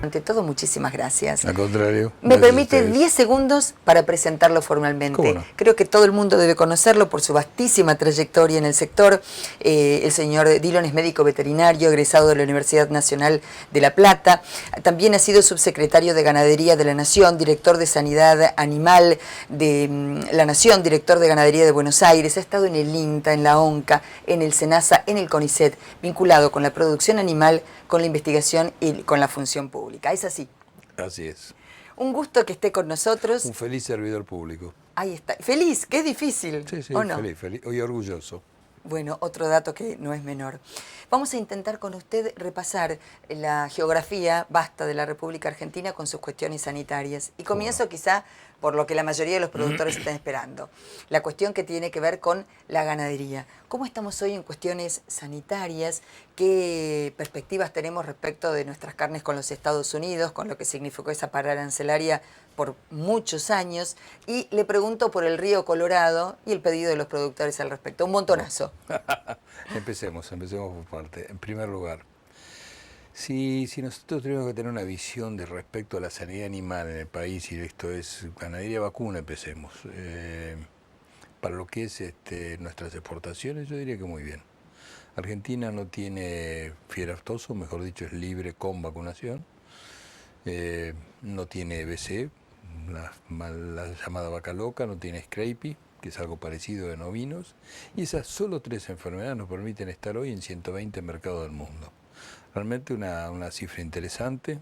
Ante todo, muchísimas gracias. Al contrario. Me permite 10 segundos para presentarlo formalmente. ¿Cómo no? Creo que todo el mundo debe conocerlo por su vastísima trayectoria en el sector. El señor Dillon es médico veterinario, egresado de la Universidad Nacional de La Plata. También ha sido subsecretario de Ganadería de la Nación, director de Sanidad Animal de la Nación, director de Ganadería de Buenos Aires. Ha estado en el INTA, en la ONCA, en el SENASA, en el CONICET, vinculado con la producción animal, con la investigación y con la función pública. ¿Es así? Así es. Un gusto que esté con nosotros. Un feliz servidor público. Ahí está. Feliz, qué difícil. Sí, ¿O no? feliz y orgulloso. Bueno, otro dato que no es menor. Vamos a intentar con usted repasar la geografía vasta de la República Argentina con sus cuestiones sanitarias. Y comienzo quizá por lo que la mayoría de los productores están esperando. La cuestión que tiene que ver con la ganadería. ¿Cómo estamos hoy en cuestiones sanitarias? ¿Qué perspectivas tenemos respecto de nuestras carnes con los Estados Unidos, con lo que significó esa parada arancelaria por muchos años? Y le pregunto por el río Colorado y el pedido de los productores al respecto. Un montonazo. Empecemos por parte. En primer lugar, si nosotros tenemos que tener una visión de respecto a la sanidad animal en el país, y esto es ganadería vacuna, empecemos. Para lo que es nuestras exportaciones, yo diría que muy bien. Argentina no tiene fiebre aftosa, mejor dicho, es libre con vacunación. No tiene EBC, la llamada vaca loca, no tiene Scrapie, que es algo parecido en ovinos, y esas solo 3 enfermedades nos permiten estar hoy en 120 mercados del mundo. Realmente una cifra interesante.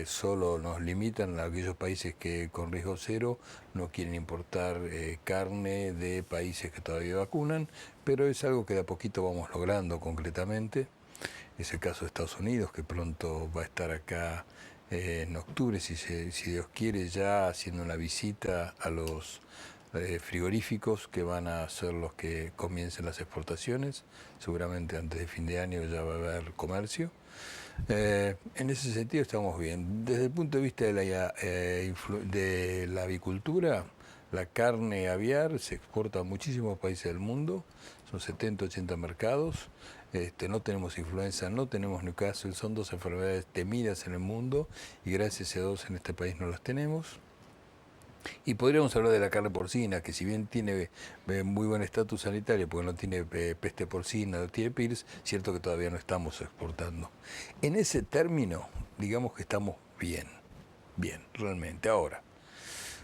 Solo nos limitan a aquellos países que con riesgo cero no quieren importar carne de países que todavía vacunan, pero es algo que de a poquito vamos logrando concretamente. Es el caso de Estados Unidos, que pronto va a estar acá en octubre, si Dios quiere, ya haciendo una visita a los frigoríficos que van a ser los que comiencen las exportaciones. Seguramente antes de fin de año ya va a haber comercio. En ese sentido estamos bien. Desde el punto de vista de la avicultura, la carne aviar se exporta a muchísimos países del mundo, son 70, 80 mercados. No tenemos influenza, no tenemos Newcastle, son 2 enfermedades temidas en el mundo y gracias a Dios en este país no las tenemos. Y podríamos hablar de la carne porcina, que si bien tiene muy buen estatus sanitario, porque no tiene peste porcina, no tiene PIRS, cierto que todavía no estamos exportando. En ese término, digamos que estamos bien, realmente. Ahora,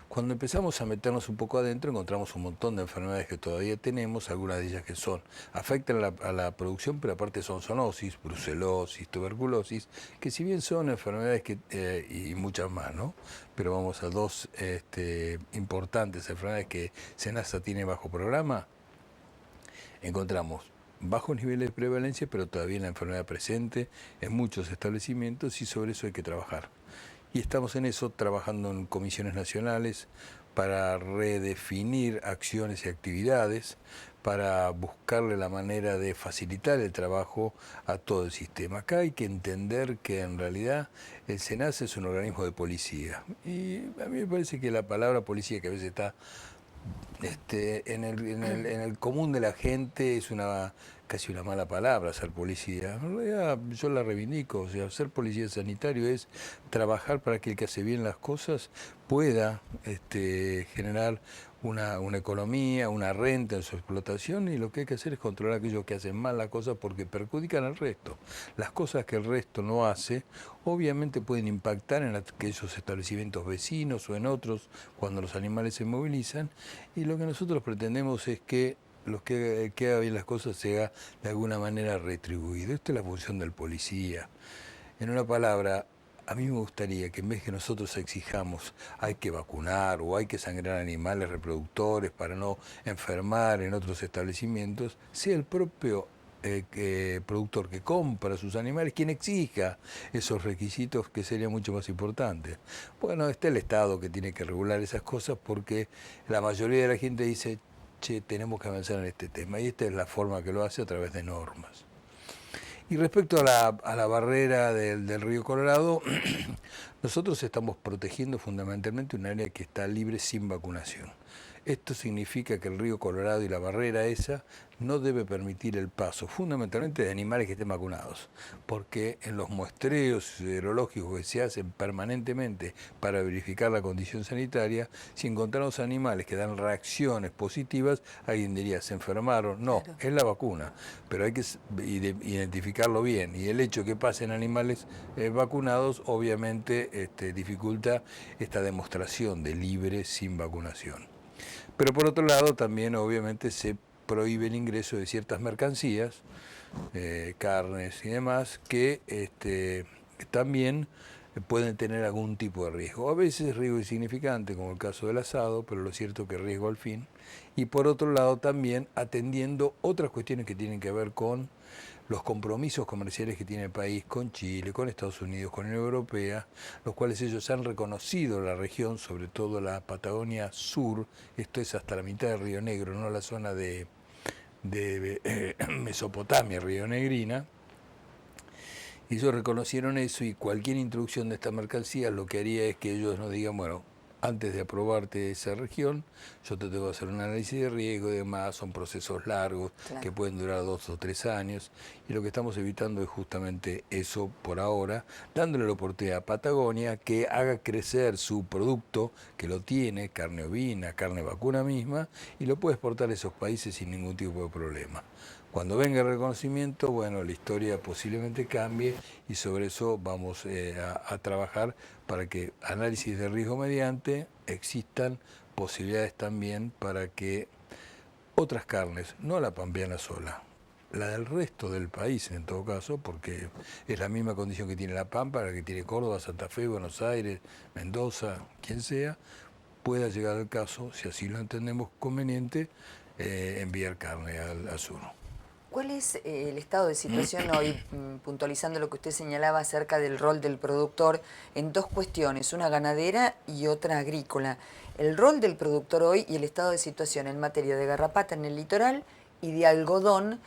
cuando empezamos a meternos un poco adentro, encontramos un montón de enfermedades que todavía tenemos, algunas de ellas que afectan a la producción, pero aparte son zoonosis, brucelosis, tuberculosis, que si bien son enfermedades y muchas más, ¿no? Pero vamos a 2 importantes enfermedades que SENASA tiene bajo programa, encontramos bajos niveles de prevalencia, pero todavía la enfermedad presente en muchos establecimientos y sobre eso hay que trabajar. Y estamos en eso, trabajando en comisiones nacionales para redefinir acciones y actividades, para buscarle la manera de facilitar el trabajo a todo el sistema. Acá hay que entender que en realidad el SENASA es un organismo de policía. Y a mí me parece que la palabra policía, que a veces está en el común de la gente, es casi una mala palabra ser policía. En realidad yo la reivindico, o sea, ser policía sanitario es trabajar para que el que hace bien las cosas pueda generar una economía, una renta en su explotación, y lo que hay que hacer es controlar a aquellos que hacen mal las cosas porque perjudican al resto. Las cosas que el resto no hace, obviamente pueden impactar en aquellos establecimientos vecinos o en otros cuando los animales se movilizan, y lo que nosotros pretendemos es que los que haga bien las cosas sea de alguna manera retribuido. Esta es la función del policía. En una palabra, a mí me gustaría que en vez que nosotros exijamos hay que vacunar o hay que sangrar animales reproductores para no enfermar en otros establecimientos, sea el propio productor que compra sus animales quien exija esos requisitos, que sería mucho más importante. Bueno, está el Estado que tiene que regular esas cosas porque la mayoría de la gente dice, che, tenemos que avanzar en este tema, y esta es la forma que lo hace, a través de normas. Y respecto a la barrera del río Colorado, nosotros estamos protegiendo fundamentalmente un área que está libre sin vacunación. Esto significa que el río Colorado y la barrera esa no debe permitir el paso, fundamentalmente de animales que estén vacunados, porque en los muestreos serológicos que se hacen permanentemente para verificar la condición sanitaria, si encontramos animales que dan reacciones positivas, alguien diría, se enfermaron. No, Claro. es la vacuna, pero hay que identificarlo bien, y el hecho que pasen animales vacunados obviamente dificulta esta demostración de libre sin vacunación. Pero por otro lado también obviamente se prohíbe el ingreso de ciertas mercancías, carnes y demás, que también pueden tener algún tipo de riesgo. A veces riesgo insignificante, como el caso del asado, pero lo cierto que riesgo al fin. Y por otro lado también atendiendo otras cuestiones que tienen que ver con los compromisos comerciales que tiene el país con Chile, con Estados Unidos, con la Unión Europea, los cuales ellos han reconocido la región, sobre todo la Patagonia Sur, esto es hasta la mitad del Río Negro, no la zona de Mesopotamia, Río Negrina. Y ellos reconocieron eso, y cualquier introducción de esta mercancía lo que haría es que ellos nos digan, bueno, antes de aprobarte esa región, yo te tengo que hacer un análisis de riesgo y demás, son procesos largos, Claro, que pueden durar 2 o 3 años, y lo que estamos evitando es justamente eso por ahora, dándole la oportunidad a Patagonia que haga crecer su producto, que lo tiene, carne ovina, carne vacuna misma, y lo puede exportar a esos países sin ningún tipo de problema. Cuando venga el reconocimiento, bueno, la historia posiblemente cambie, y sobre eso vamos a trabajar para que, análisis de riesgo mediante, existan posibilidades también para que otras carnes, no la pampeana sola, la del resto del país en todo caso, porque es la misma condición que tiene La Pampa, la que tiene Córdoba, Santa Fe, Buenos Aires, Mendoza, quien sea, pueda llegar al caso, si así lo entendemos conveniente, enviar carne al sur. ¿cuál es el estado de situación hoy, puntualizando lo que usted señalaba acerca del rol del productor en dos cuestiones, una ganadera y otra agrícola? El rol del productor hoy y el estado de situación en materia de garrapata en el litoral y de algodón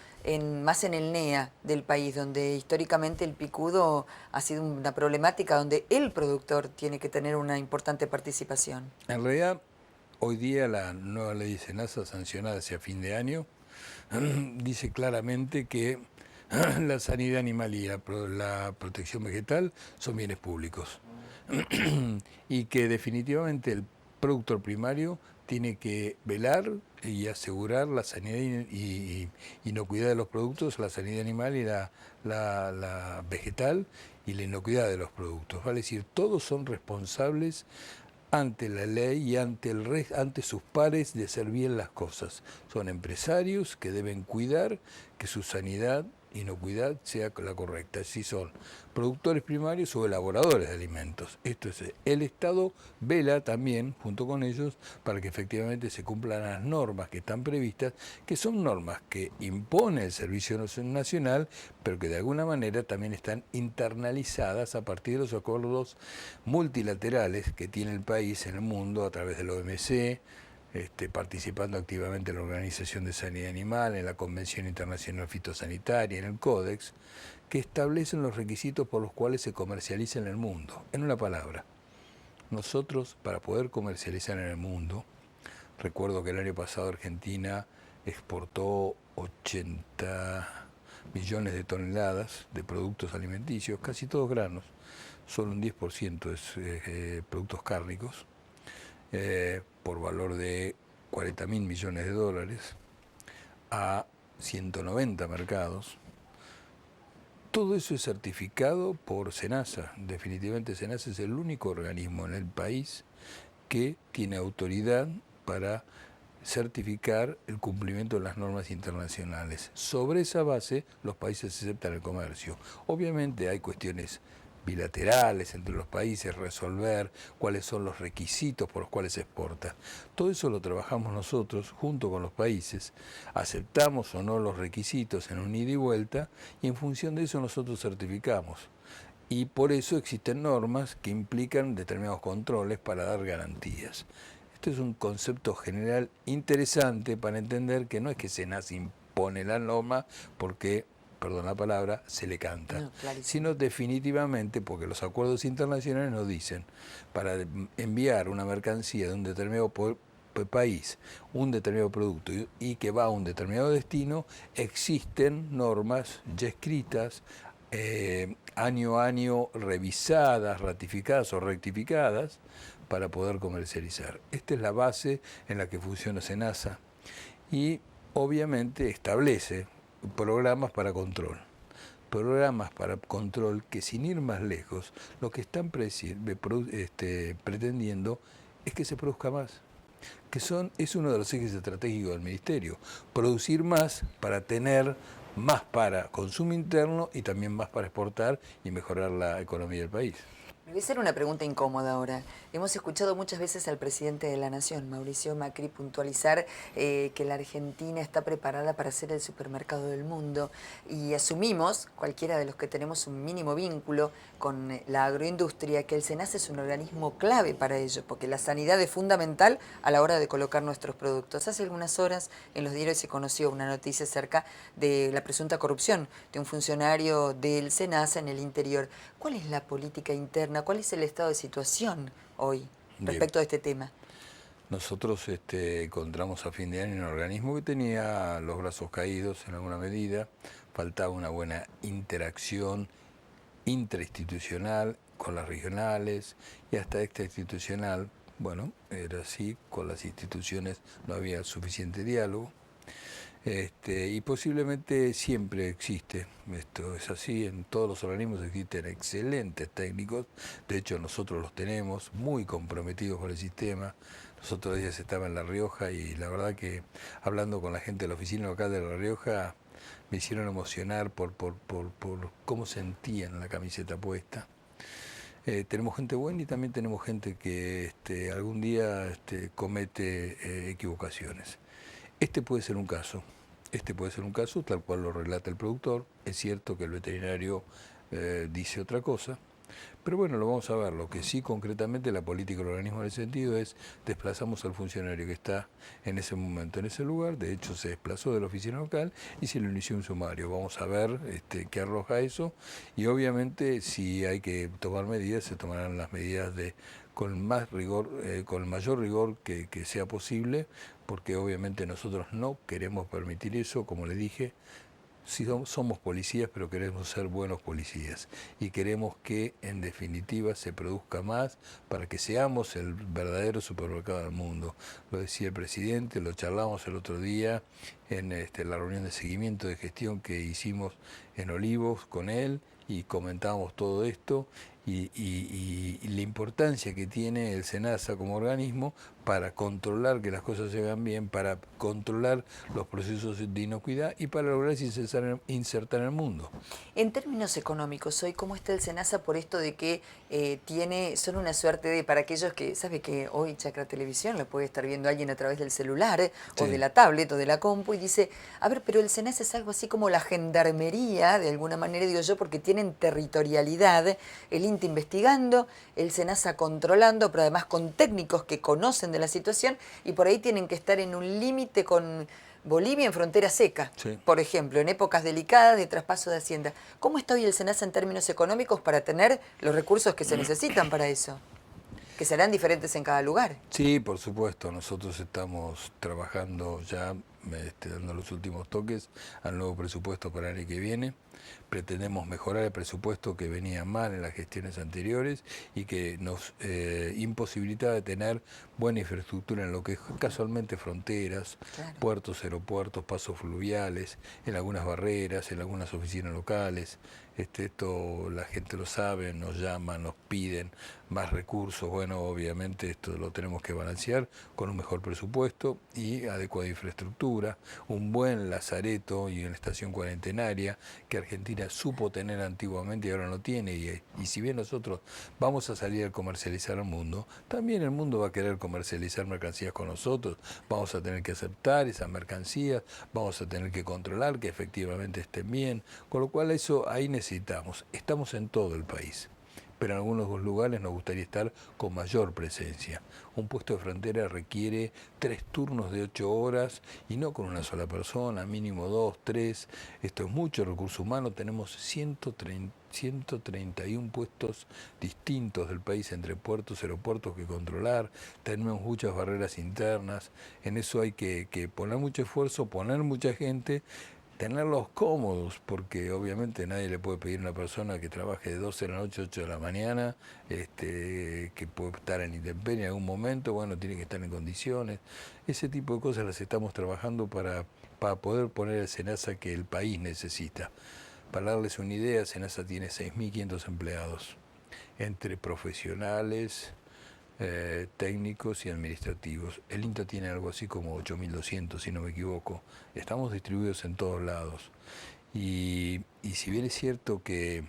más en el NEA del país, donde históricamente el picudo ha sido una problemática donde el productor tiene que tener una importante participación. En realidad, hoy día la nueva ley de SENASA, sancionada hacia fin de año, dice claramente que la sanidad animal y la protección vegetal son bienes públicos y que definitivamente el productor primario tiene que velar y asegurar la sanidad y inocuidad de los productos, la sanidad animal y la vegetal, y la inocuidad de los productos. Vale decir, todos son responsables ante la ley y ante sus pares de hacer bien las cosas. Son empresarios que deben cuidar que su sanidad, inocuidad, sea la correcta. Si son productores primarios o elaboradores de alimentos. Esto es, el Estado vela también, junto con ellos, para que efectivamente se cumplan las normas que están previstas, que son normas que impone el Servicio Nacional, pero que de alguna manera también están internalizadas a partir de los acuerdos multilaterales que tiene el país en el mundo a través del OMC, participando activamente en la Organización de Sanidad Animal, en la Convención Internacional Fitosanitaria, en el Códex, que establecen los requisitos por los cuales se comercializa en el mundo. En una palabra, nosotros, para poder comercializar en el mundo, recuerdo que el año pasado Argentina exportó 80 millones de toneladas de productos alimenticios, casi todos granos, solo un 10% es productos cárnicos, por valor de 40.000 millones de dólares a 190 mercados. Todo eso es certificado por SENASA. Definitivamente SENASA es el único organismo en el país que tiene autoridad para certificar el cumplimiento de las normas internacionales. Sobre esa base, los países aceptan el comercio. Obviamente hay cuestiones bilaterales entre los países, resolver cuáles son los requisitos por los cuales se exporta. Todo eso lo trabajamos nosotros junto con los países, aceptamos o no los requisitos en un ida y vuelta, y en función de eso nosotros certificamos. Y por eso existen normas que implican determinados controles para dar garantías. Esto es un concepto general interesante para entender que no es que SENASA impone la norma porque, perdón la palabra, se le canta, no, sino definitivamente porque los acuerdos internacionales nos dicen, para enviar una mercancía de un determinado país un determinado producto y que va a un determinado destino, existen normas ya escritas, año a año revisadas, ratificadas o rectificadas para poder comercializar. Esta es la base en la que funciona SENASA y obviamente establece programas para control. Programas para control que, sin ir más lejos, lo que están pretendiendo es que se produzca más, es uno de los ejes estratégicos del Ministerio, producir más para tener más para consumo interno y también más para exportar y mejorar la economía del país. Me voy a hacer una pregunta incómoda ahora. Hemos escuchado muchas veces al presidente de la Nación, Mauricio Macri, puntualizar que la Argentina está preparada para ser el supermercado del mundo y asumimos, cualquiera de los que tenemos un mínimo vínculo con la agroindustria, que el SENASA es un organismo clave para ello, porque la sanidad es fundamental a la hora de colocar nuestros productos. Hace algunas horas en los diarios se conoció una noticia acerca de la presunta corrupción de un funcionario del SENASA en el interior. ¿Cuál es la política interna? ¿Cuál es el estado de situación hoy respecto a este tema? Nosotros encontramos a fin de año un organismo que tenía los brazos caídos en alguna medida, faltaba una buena interacción intrainstitucional con las regionales y hasta extrainstitucional. Bueno, era así, con las instituciones no había suficiente diálogo. Y posiblemente siempre existe, esto es así, en todos los organismos existen excelentes técnicos, de hecho nosotros los tenemos, muy comprometidos con el sistema. Los otros días estaba en La Rioja y la verdad que hablando con la gente de la oficina local de La Rioja me hicieron emocionar por cómo sentían la camiseta puesta. Tenemos gente buena y también tenemos gente que algún día comete equivocaciones. Este puede ser un caso tal cual lo relata el productor. Es cierto que el veterinario dice otra cosa, pero bueno, lo vamos a ver. Lo que sí concretamente la política del organismo en ese sentido es desplazamos al funcionario que está en ese momento en ese lugar, de hecho se desplazó de la oficina local y se le inició un sumario. Vamos a ver qué arroja eso y obviamente si hay que tomar medidas, se tomarán las medidas con más rigor, con el mayor rigor que sea posible, porque obviamente nosotros no queremos permitir eso, como le dije. Sí, somos policías, pero queremos ser buenos policías y queremos que en definitiva se produzca más para que seamos el verdadero supermercado del mundo. Lo decía el presidente, lo charlamos el otro día en la reunión de seguimiento de gestión que hicimos en Olivos con él y comentábamos todo esto y la importancia que tiene el SENASA como organismo para controlar que las cosas se hagan bien, para controlar los procesos de inocuidad y para lograr insertar en el mundo. En términos económicos, hoy, ¿cómo está el SENASA por esto de que son una suerte de, para aquellos que, sabe que hoy Chacra Televisión lo puede estar viendo alguien a través del celular o de la tablet o de la compu y dice, a ver, pero el SENASA es algo así como la gendarmería, de alguna manera digo yo, porque tienen territorialidad, el INTA investigando, el SENASA controlando, pero además con técnicos que conocen de la situación y por ahí tienen que estar en un límite con Bolivia en frontera seca, sí. Por ejemplo, en épocas delicadas de traspaso de hacienda. ¿Cómo está hoy el SENASA en términos económicos para tener los recursos que se necesitan para eso? Que serán diferentes en cada lugar. Sí, por supuesto. Nosotros estamos trabajando ya, dando los últimos toques al nuevo presupuesto para el año que viene. Pretendemos mejorar el presupuesto que venía mal en las gestiones anteriores y que nos imposibilitaba de tener buena infraestructura en lo que es casualmente fronteras, claro. Puertos, aeropuertos, pasos fluviales, en algunas barreras, en algunas oficinas locales. Esto la gente lo sabe, nos llaman, nos piden más recursos. Bueno, obviamente esto lo tenemos que balancear con un mejor presupuesto y adecuada infraestructura, un buen lazareto y una estación cuarentenaria que Argentina supo tener antiguamente y ahora no tiene. Y si bien nosotros vamos a salir a comercializar al mundo, también el mundo va a querer comercializar mercancías con nosotros. Vamos a tener que aceptar esas mercancías, vamos a tener que controlar que efectivamente estén bien, con lo cual eso ahí necesitamos. Estamos en todo el país. pero en algunos lugares nos gustaría estar con mayor presencia. Un puesto de frontera requiere 3 turnos de 8 horas y no con una sola persona, mínimo 2, 3. Esto es mucho recurso humano. Tenemos 131 puestos distintos del país entre puertos, aeropuertos que controlar. Tenemos muchas barreras internas. En eso hay que poner mucho esfuerzo, poner mucha gente, tenerlos cómodos, porque obviamente nadie le puede pedir a una persona que trabaje de 12 de la noche a 8 de la mañana, que puede estar en intemperie en algún momento, bueno, tiene que estar en condiciones. Ese tipo de cosas las estamos trabajando para poder poner el SENASA que el país necesita. Para darles una idea, SENASA tiene 6.500 empleados, entre profesionales, técnicos y administrativos. El INTA tiene algo así como 8.200, si no me equivoco. Estamos distribuidos en todos lados. Y si bien es cierto que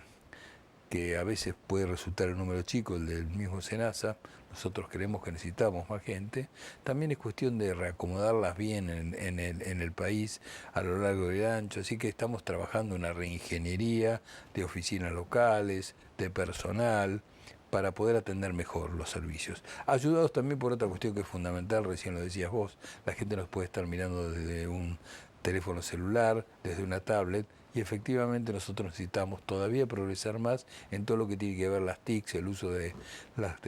a veces puede resultar el número chico, el del mismo SENASA, nosotros creemos que necesitamos más gente, también es cuestión de reacomodarlas bien en el país a lo largo y ancho, así que estamos trabajando una reingeniería de oficinas locales, de personal, para poder atender mejor los servicios. Ayudados también por otra cuestión que es fundamental, recién lo decías vos, la gente nos puede estar mirando desde un teléfono celular, desde una tablet, y efectivamente nosotros necesitamos todavía progresar más en todo lo que tiene que ver las TICs, el uso de las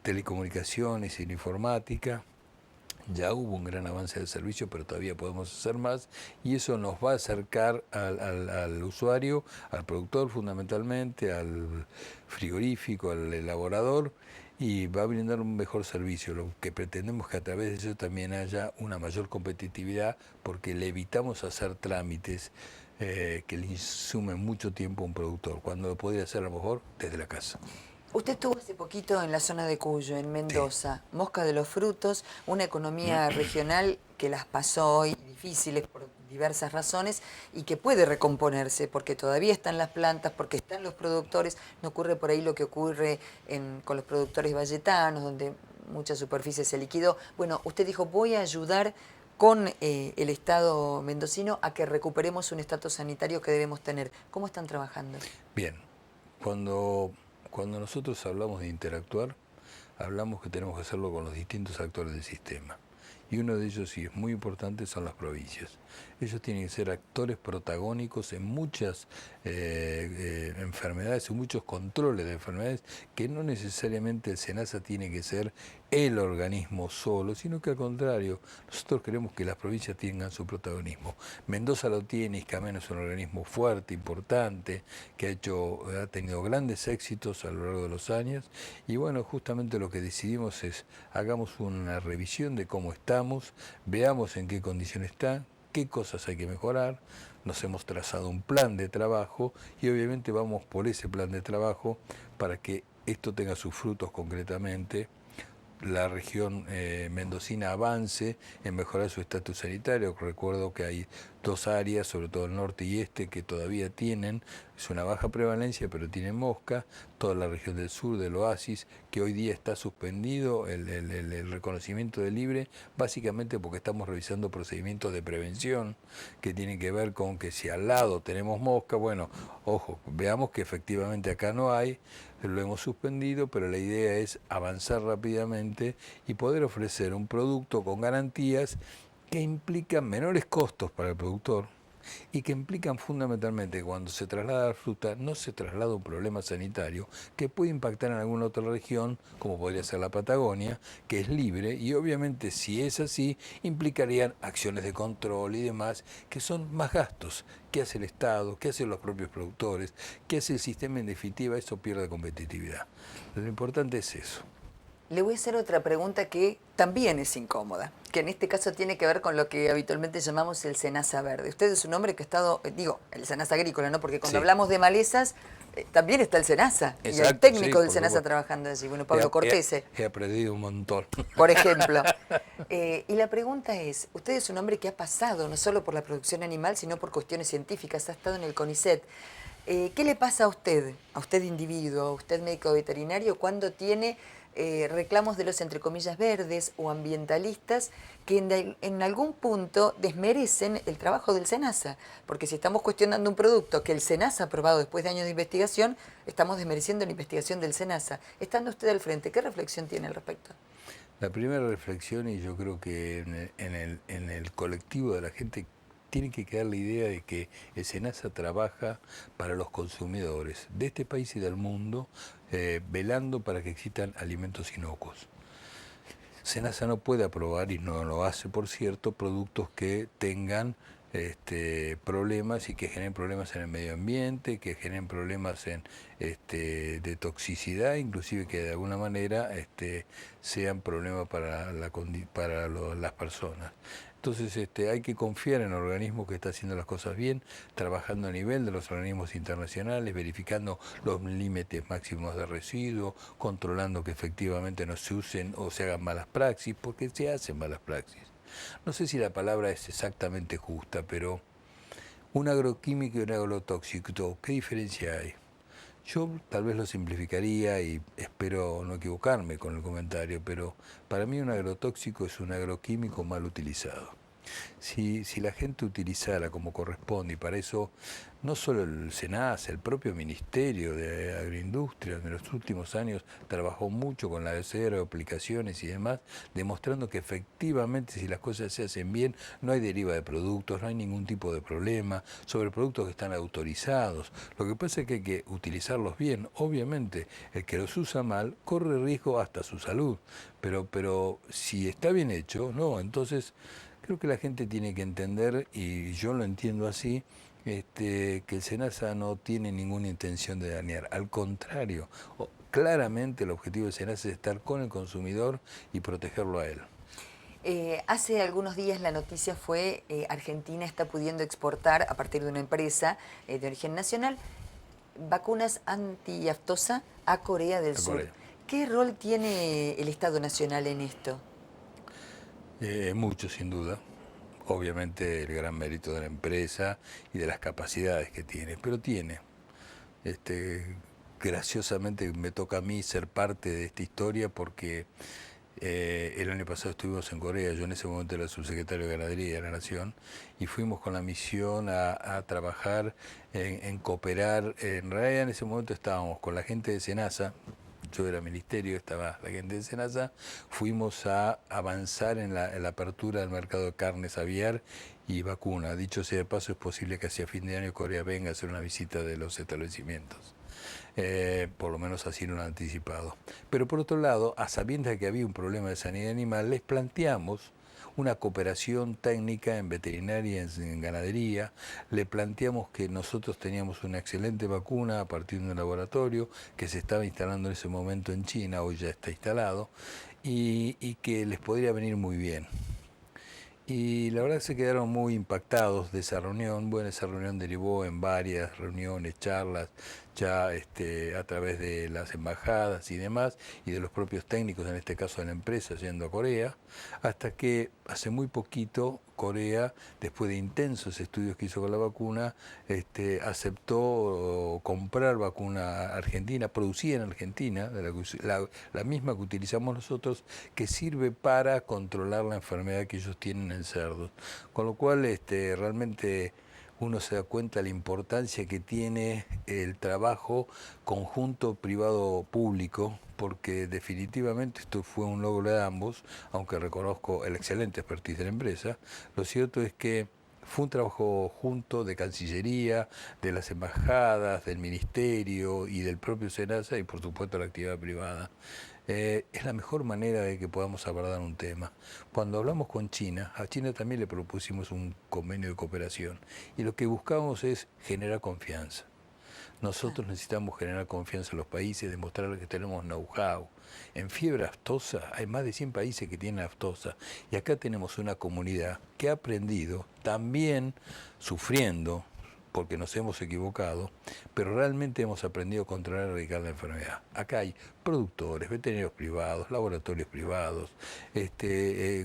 telecomunicaciones y la informática. Ya hubo un gran avance del servicio, pero todavía podemos hacer más, y eso nos va a acercar al usuario, al productor fundamentalmente, al frigorífico, al elaborador, y va a brindar un mejor servicio. Lo que pretendemos es que a través de eso también haya una mayor competitividad, porque le evitamos hacer trámites que le insumen mucho tiempo a un productor, cuando lo podría hacer a lo mejor desde la casa. Usted estuvo hace poquito en la zona de Cuyo, en Mendoza, sí. Mosca de los Frutos, una economía regional que las pasó hoy difíciles por diversas razones y que puede recomponerse porque todavía están las plantas, porque están los productores. No ocurre por ahí lo que ocurre con los productores valletanos, donde mucha superficie se liquidó. Bueno, usted dijo, voy a ayudar con el Estado mendocino a que recuperemos un estatus sanitario que debemos tener. ¿Cómo están trabajando? Bien, cuando nosotros hablamos de interactuar, hablamos que tenemos que hacerlo con los distintos actores del sistema. Y uno de ellos, y es muy importante, son las provincias. Ellos tienen que ser actores protagónicos en muchas enfermedades, en muchos controles de enfermedades, que no necesariamente el SENASA tiene que ser el organismo solo, sino que al contrario, nosotros queremos que las provincias tengan su protagonismo. Mendoza lo tiene, Iscameno es un organismo fuerte, importante, que ha tenido grandes éxitos a lo largo de los años, y bueno, justamente lo que decidimos es, hagamos una revisión de cómo estamos, veamos en qué condición está, qué cosas hay que mejorar. Nos hemos trazado un plan de trabajo y obviamente vamos por ese plan de trabajo para que esto tenga sus frutos concretamente. La región mendocina avance en mejorar su estatus sanitario. Recuerdo que hay 2 áreas, sobre todo el norte y este, que todavía tienen, es una baja prevalencia, pero tienen mosca. Toda la región del sur, del oasis, que hoy día está suspendido el reconocimiento de libre, básicamente porque estamos revisando procedimientos de prevención que tienen que ver con que si al lado tenemos mosca, bueno, ojo, veamos que efectivamente acá no hay, lo hemos suspendido, pero la idea es avanzar rápidamente y poder ofrecer un producto con garantías que implican menores costos para el productor y que implican fundamentalmente que cuando se traslada la fruta no se traslada un problema sanitario que puede impactar en alguna otra región, como podría ser la Patagonia, que es libre, y obviamente si es así, implicarían acciones de control y demás, que son más gastos. ¿Qué hace el Estado? ¿Qué hacen los propios productores? ¿Qué hace el sistema? En definitiva, eso pierde competitividad. Lo importante es eso. Le voy a hacer otra pregunta que también es incómoda, que en este caso tiene que ver con lo que habitualmente llamamos el SENASA verde. Usted es un hombre que ha estado, el SENASA agrícola, ¿no? Porque cuando hablamos de malezas, también está el SENASA. Exacto, y el técnico del SENASA trabajando allí. Bueno, Pablo Cortese. He aprendido un montón. Por ejemplo. Y la pregunta es, usted es un hombre que ha pasado no solo por la producción animal, sino por cuestiones científicas, ha estado en el CONICET. ¿Qué le pasa a usted individuo, a usted médico veterinario, cuando tiene reclamos de los, entre comillas, verdes o ambientalistas que en algún punto desmerecen el trabajo del SENASA, porque si estamos cuestionando un producto que el SENASA ha aprobado después de años de investigación, estamos desmereciendo la investigación del SENASA. Estando usted al frente, ¿qué reflexión tiene al respecto? La primera reflexión, y yo creo que en el colectivo de la gente tiene que quedar la idea de que el SENASA trabaja para los consumidores de este país y del mundo, velando para que existan alimentos inocuos. SENASA no puede aprobar, y no lo hace por cierto, productos que tengan problemas y que generen problemas en el medio ambiente, que generen problemas de toxicidad, inclusive que de alguna manera sean problemas para las personas. Entonces hay que confiar en el organismo que está haciendo las cosas bien, trabajando a nivel de los organismos internacionales, verificando los límites máximos de residuos, controlando que efectivamente no se usen o se hagan malas praxis, porque se hacen malas praxis. No sé si la palabra es exactamente justa, pero un agroquímico y un agrotóxico, ¿qué diferencia hay? Yo tal vez lo simplificaría y espero no equivocarme con el comentario, pero para mí un agrotóxico es un agroquímico mal utilizado. Si la gente utilizara como corresponde, y para eso no solo el SENASA, el propio Ministerio de Agroindustria en los últimos años trabajó mucho con la de aplicaciones y demás, demostrando que efectivamente si las cosas se hacen bien, no hay deriva de productos, no hay ningún tipo de problema, sobre productos que están autorizados. Lo que pasa es que hay que utilizarlos bien. Obviamente, el que los usa mal corre riesgo hasta su salud, pero si está bien hecho, no, entonces creo que la gente tiene que entender, y yo lo entiendo así, que el SENASA no tiene ninguna intención de dañar. Al contrario, claramente el objetivo del SENASA es estar con el consumidor y protegerlo a él. Hace algunos días la noticia fue Argentina está pudiendo exportar a partir de una empresa de origen nacional vacunas anti-aftosa a Corea del Sur. Corea. ¿Qué rol tiene el Estado Nacional en esto? Mucho, sin duda. Obviamente el gran mérito de la empresa y de las capacidades que tiene, pero tiene. Graciosamente me toca a mí ser parte de esta historia porque el año pasado estuvimos en Corea, yo en ese momento era subsecretario de Ganadería de la Nación, y fuimos con la misión a trabajar en cooperar. En realidad en ese momento estábamos con la gente de SENASA, yo era ministerio, estaba la gente de SENASA, fuimos a avanzar en la apertura del mercado de carnes aviar y vacuna. Dicho sea de paso, es posible que hacia fin de año Corea venga a hacer una visita de los establecimientos. Por lo menos así lo han anticipado. Pero por otro lado, a sabiendas de que había un problema de sanidad animal, les planteamos una cooperación técnica en veterinaria y en ganadería. Le planteamos que nosotros teníamos una excelente vacuna a partir de un laboratorio que se estaba instalando en ese momento en China, hoy ya está instalado, y que les podría venir muy bien. Y la verdad que se quedaron muy impactados de esa reunión. Bueno, esa reunión derivó en varias reuniones, charlas, ya a través de las embajadas y demás, y de los propios técnicos, en este caso de la empresa, yendo a Corea, hasta que hace muy poquito Corea, después de intensos estudios que hizo con la vacuna, aceptó comprar vacuna argentina, producida en Argentina, la misma que utilizamos nosotros, que sirve para controlar la enfermedad que ellos tienen en cerdos. Con lo cual realmente uno se da cuenta de la importancia que tiene el trabajo conjunto privado-público, porque definitivamente esto fue un logro de ambos, aunque reconozco el excelente expertise de la empresa. Lo cierto es que fue un trabajo junto de Cancillería, de las embajadas, del Ministerio y del propio SENASA y por supuesto la actividad privada. Es la mejor manera de que podamos abordar un tema. Cuando hablamos con China, a China también le propusimos un convenio de cooperación y lo que buscamos es generar confianza. Nosotros necesitamos generar confianza en los países, demostrar que tenemos know-how. En fiebre aftosa hay más de 100 países que tienen aftosa y acá tenemos una comunidad que ha aprendido, también sufriendo, porque nos hemos equivocado, pero realmente hemos aprendido a controlar y erradicar la enfermedad. Acá hay productores, veterinarios privados, laboratorios privados,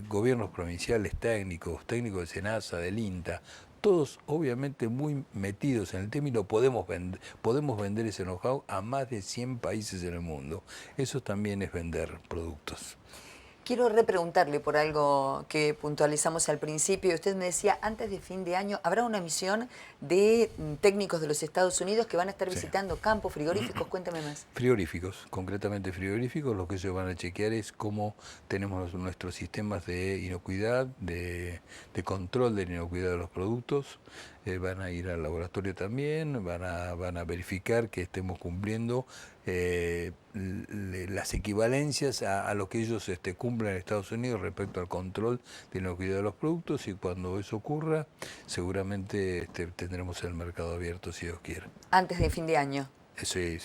gobiernos provinciales técnicos, técnicos del SENASA, del INTA, todos obviamente muy metidos en el tema y lo podemos vender ese know-how a más de 100 países en el mundo. Eso también es vender productos. Quiero repreguntarle por algo que puntualizamos al principio. Usted me decía, antes de fin de año, habrá una misión de técnicos de los Estados Unidos que van a estar visitando campos frigoríficos. Cuéntame más. Frigoríficos, concretamente frigoríficos. Lo que ellos van a chequear es cómo tenemos nuestros sistemas de inocuidad, de control de la inocuidad de los productos. Van a ir al laboratorio también, van a verificar que estemos cumpliendo las equivalencias a lo que ellos cumplen en Estados Unidos respecto al control de la inocuidad de los productos, y cuando eso ocurra seguramente tendremos el mercado abierto, si Dios quiere. Antes de fin de año. Sí,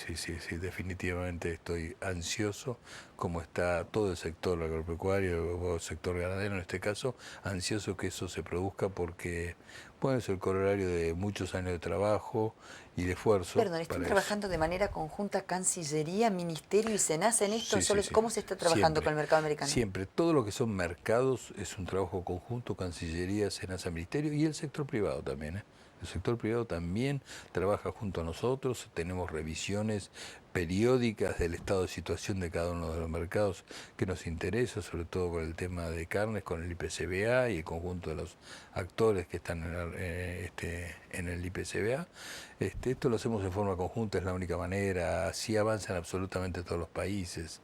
definitivamente estoy ansioso, como está todo el sector agropecuario o el sector ganadero en este caso, ansioso que eso se produzca porque, bueno, es el corolario de muchos años de trabajo y de esfuerzo. Perdón, ¿están trabajando de manera conjunta Cancillería, Ministerio y SENASA en esto? ¿Cómo se está trabajando con el mercado americano? Siempre, todo lo que son mercados es un trabajo conjunto, Cancillería, SENASA, Ministerio y el sector privado también, El sector privado también trabaja junto a nosotros, tenemos revisiones periódicas del estado de situación de cada uno de los mercados que nos interesa, sobre todo con el tema de carnes, con el IPCBA y el conjunto de los actores que están en el IPCBA. Esto lo hacemos en forma conjunta, es la única manera, así avanzan absolutamente todos los países.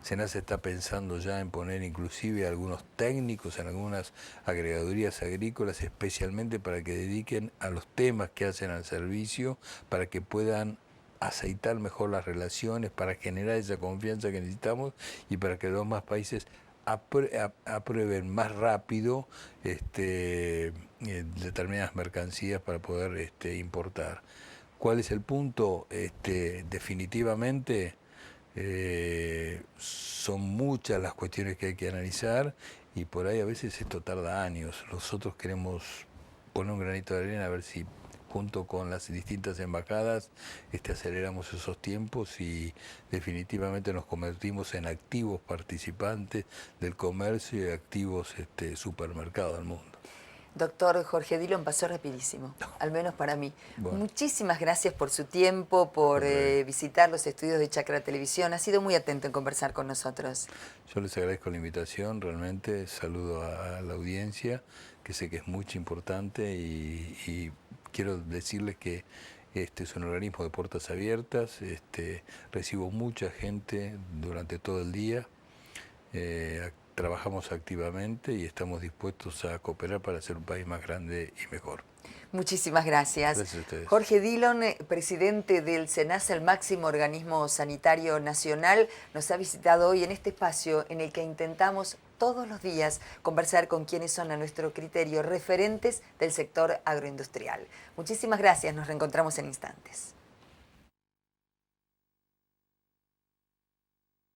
SENASA está pensando ya en poner inclusive algunos técnicos en algunas agregadurías agrícolas, especialmente para que dediquen a los temas que hacen al servicio, para que puedan aceitar mejor las relaciones, para generar esa confianza que necesitamos y para que los demás países aprueben más rápido determinadas mercancías para poder importar. ¿Cuál es el punto? Definitivamente son muchas las cuestiones que hay que analizar y por ahí a veces esto tarda años. Nosotros queremos poner un granito de arena a ver si junto con las distintas embajadas aceleramos esos tiempos y definitivamente nos convertimos en activos participantes del comercio y activos supermercados del mundo. Doctor Jorge Dillon, pasó rapidísimo, al menos para mí. Bueno. Muchísimas gracias por su tiempo, por visitar los estudios de Chacra Televisión. Ha sido muy atento en conversar con nosotros. Yo les agradezco la invitación, realmente saludo a la audiencia, que sé que es muy importante y quiero decirles que este es un organismo de puertas abiertas, recibo mucha gente durante todo el día, trabajamos activamente y estamos dispuestos a cooperar para hacer un país más grande y mejor. Muchísimas gracias. Gracias a ustedes. Jorge Dillon, presidente del SENASA, el máximo organismo sanitario nacional, nos ha visitado hoy en este espacio en el que intentamos todos los días conversar con quienes son a nuestro criterio referentes del sector agroindustrial. Muchísimas gracias, nos reencontramos en instantes.